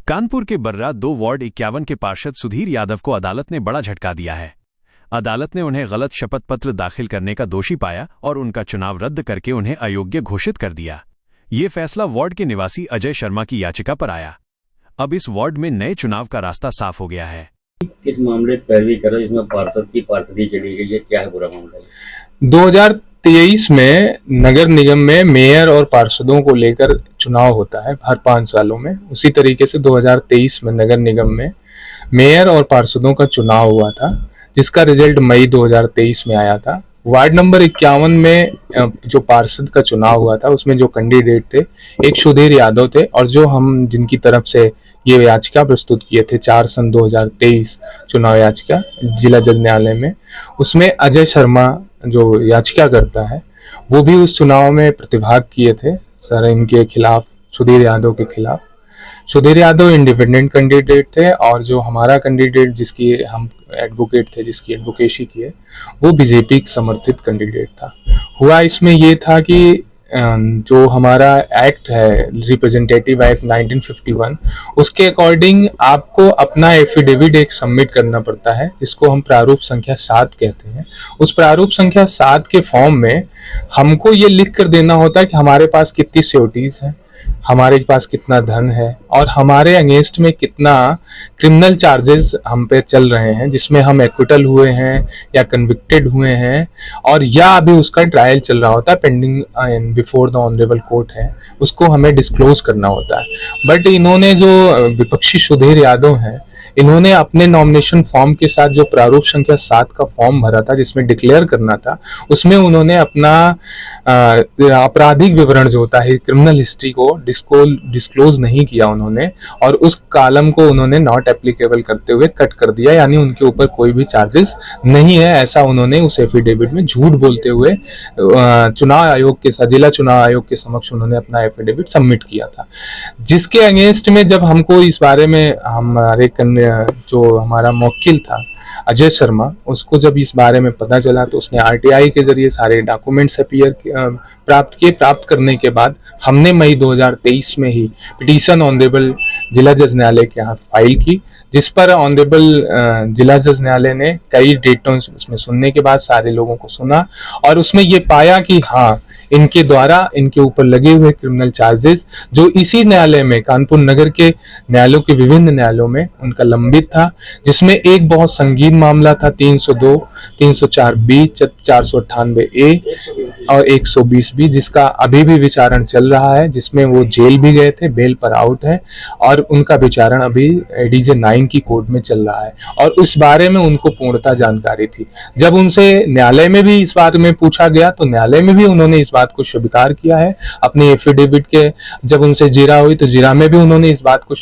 कानपुर के बर्रा 2 वार्ड 51 के पार्षद सुधीर यादव को अदालत ने बड़ा झटका दिया है। अदालत ने उन्हें गलत शपथ पत्र दाखिल करने का दोषी पाया और उनका चुनाव रद्द करके उन्हें अयोग्य घोषित कर दिया। ये फैसला वार्ड के निवासी अजय शर्मा की याचिका पर आया। अब इस वार्ड में नए चुनाव का रास्ता साफ हो गया है। किस मामले पैरवी करो जिसमें पार्षद की पार्षदी चली गई है, क्या है पूरा मामला? 2023 में नगर निगम में मेयर और पार्षदों को लेकर चुनाव होता है हर 5 सालों में। उसी तरीके से 2023 में नगर निगम में मेयर और पार्षदों का चुनाव हुआ था, जिसका रिजल्ट मई 2023 में आया था। वार्ड नंबर 51 में जो पार्षद का चुनाव हुआ था उसमें जो कैंडिडेट थे, एक सुधीर यादव थे, और जो हम जिनकी तरफ से ये याचिका प्रस्तुत किए थे 4/3/2023 चुनाव याचिका जिला जज न्यायालय में, उसमें अजय शर्मा जो याचिका करता है वो भी उस चुनाव में प्रतिभाग किए थे सर इनके खिलाफ, सुधीर यादव के खिलाफ। सुधीर यादव इंडिपेंडेंट कैंडिडेट थे और जो हमारा कैंडिडेट जिसकी हम एडवोकेट थे, जिसकी एडवोकेसी की है, वो बीजेपी समर्थित कैंडिडेट था। हुआ इसमें ये था कि जो हमारा एक्ट है रिप्रेजेंटेटिव एक्ट 1951, उसके अकॉर्डिंग आपको अपना एफिडेविट एक सबमिट करना पड़ता है, जिसको हम प्रारूप संख्या 7 कहते हैं। उस प्रारूप संख्या 7 के फॉर्म में हमको ये लिख कर देना होता है कि हमारे पास कितनी सिक्योरिटीज है, हमारे पास कितना धन है और हमारे अगेंस्ट में कितना क्रिमिनल चार्जेस हम पे चल रहे हैं, जिसमें हम एक्विटल हुए हैं या कन्विक्टेड हुए हैं, और या अभी उसका ट्रायल चल रहा होता है, pending before the honourable court है, उसको हमें डिस्क्लोज करना होता है। बट इन्होंने जो विपक्षी सुधीर यादव हैं, इन्होंने अपने नॉमिनेशन फॉर्म के साथ जो प्रारूप संख्या 7 का फॉर्म भरा था जिसमें डिक्लेयर करना था, उसमें उन्होंने अपना आपराधिक विवरण जो होता है, क्रिमिनल हिस्ट्री को डिस्क्लोज नहीं किया उन्होंने, और उस कालम को उन्होंने नॉट एप्लीकेबल करते हुए कट कर दिया, यानी उनके ऊपर कोई भी चार्जेस नहीं है, ऐसा उन्होंने उस एफिडेविट में झूठ बोलते हुए चुनाव आयोग के साथ, जिला चुनाव आयोग के समक्ष उन्होंने अपना एफिडेविट सबमिट किया था। जिसके अगेंस्ट में जब हमको इस बारे में हमारे जो हमारा मुवक्किल था अजय शर्मा, उसको जब इस बारे में पता चला तो उसने आरटीआई के जरिए सारे डॉक्यूमेंट्स प्राप्त करने के बाद हमने मई 2023 में ही पिटीशन ऑनरेबल जिला जज न्यायालय के यहाँ फाइल की, जिस पर ऑनरेबल जिला जज न्यायालय ने कई डेटों उसमें सुनने के बाद सारे लोगों को सुना और उसमें ये पाया कि हाँ, इनके द्वारा इनके ऊपर लगे हुए क्रिमिनल चार्जेस जो इसी न्यायालय में, कानपुर नगर के न्यायालयों के विभिन्न न्यायालयों में उनका लंबित था, जिसमें एक बहुत संगीन मामला था 302, 304B, 498A और 120B, जिसका अभी भी विचारण चल रहा है, जिसमें वो जेल भी गए थे, बेल पर आउट है और उनका विचारण अभी डीजे 9 की कोर्ट में चल रहा है। और उस बारे में उनको पूर्णतः जानकारी थी। जब उनसे न्यायालय में भी इस बारे में पूछा गया तो न्यायालय में भी उन्होंने इस बात को स्वीकार किया है। अपने एफिडेविट के जब उनसे जीरा हुई तो जीरा में भी उन्होंने इस बात को